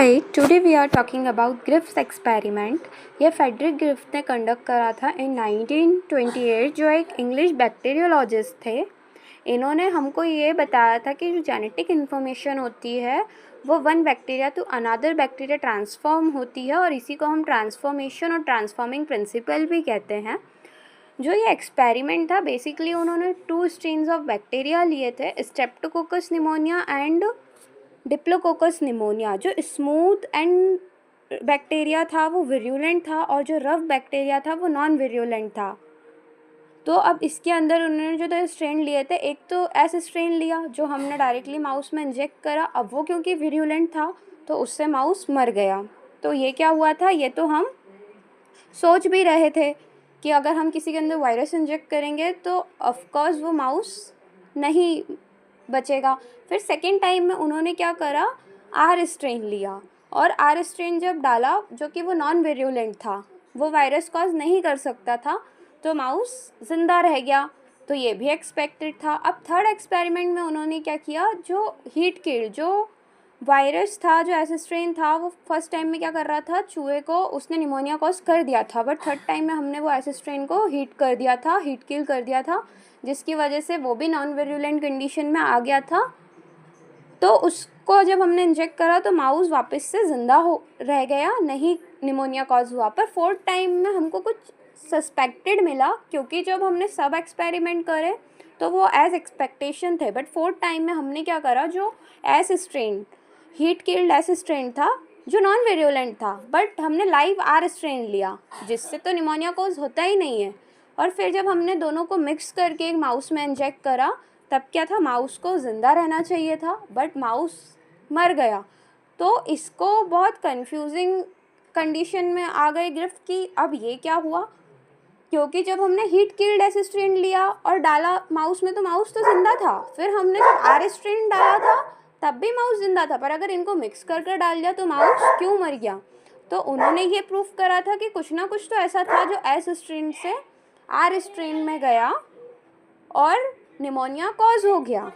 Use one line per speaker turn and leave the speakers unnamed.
Hi, today we are talking about Griffith's experiment. ये Frederick Griffith ने conduct करा था इन 1928, जो एक इंग्लिश बैक्टीरियोलॉजिस्ट थे। इन्होंने हमको ये बताया था कि जो जेनेटिक इन्फॉर्मेशन होती है वो one bacteria to another bacteria transform होती है, और इसी को हम ट्रांसफॉर्मेशन और ट्रांसफॉर्मिंग प्रिंसिपल भी कहते हैं। जो ये एक्सपेरिमेंट था, बेसिकली उन्होंने 2 स्ट्रेन्स ऑफ बैक्टीरिया लिए थे, Streptococcus pneumonia and diplococcus pneumonia. जो स्मूथ एंड बैक्टीरिया था वो विरुलेंट था, और जो रफ बैक्टीरिया था वो नॉन विरुलेंट था। तो अब इसके अंदर उन्होंने जो 2 स्ट्रेन लिए थे, एक तो ऐसे स्ट्रेन लिया जो हमने डायरेक्टली माउस में इंजेक्ट करा। अब वो क्योंकि विरुलेंट था तो उससे माउस मर गया। तो ये क्या हुआ था, ये तो हम सोच भी रहे थे कि अगर हम किसी के अंदर वायरस इंजेक्ट करेंगे तो ऑफकोर्स वो माउस नहीं बचेगा। फिर सेकेंड टाइम में उन्होंने क्या करा, आर स्ट्रेन लिया, और आर स्ट्रेन जब डाला जो कि वो नॉन वेरियोलेंट था, वो वायरस कॉज नहीं कर सकता था, तो माउस ज़िंदा रह गया। तो ये भी एक्सपेक्टेड था। अब थर्ड एक्सपेरिमेंट में उन्होंने क्या किया, जो हीट किल्ड जो वायरस था, जो ऐसे स्ट्रेन था, वो फर्स्ट टाइम में क्या कर रहा था, चूहे को उसने निमोनिया कॉज कर दिया था, बट थर्ड टाइम में हमने वो ऐसे स्ट्रेन को हीट कर दिया था, हीट किल कर दिया था, जिसकी वजह से वो भी नॉन वेरुलेंट कंडीशन में आ गया था। तो उसको जब हमने इंजेक्ट करा तो माउस वापस से ज़िंदा हो रह गया, नहीं निमोनिया कॉज हुआ। पर फोर्थ टाइम में हमको कुछ सस्पेक्टेड मिला, क्योंकि जब हमने सब एक्सपेरिमेंट करे तो वो एज एक्सपेक्टेशन थे, बट फोर्थ टाइम में हमने क्या करा, जो S strain heat killed S strain था जो नॉन वेरियोलेंट था, बट हमने लाइव आर स्ट्रेन लिया, जिससे तो निमोनिया कॉज होता ही नहीं है। और फिर जब हमने दोनों को मिक्स करके एक माउस में इंजेक्ट करा, तब क्या था, माउस को ज़िंदा रहना चाहिए था बट माउस मर गया। तो इसको बहुत कंफ्यूजिंग कंडीशन में आ गए ग्रिफ्थ की अब ये क्या हुआ, क्योंकि जब हमने हीट किल्ड ऐसे स्ट्रेन लिया और डाला माउस में तो माउस तो ज़िंदा था, फिर हमने जब आर स्ट्रेन डाला था तब भी माउस ज़िंदा था, पर अगर इनको मिक्स कर कर डाल दिया तो माउस क्यों मर गया। तो उन्होंने ये प्रूफ करा था कि कुछ ना कुछ तो ऐसा था जो एस स्ट्रेन से आर स्ट्रेन में गया और निमोनिया कॉज हो गया।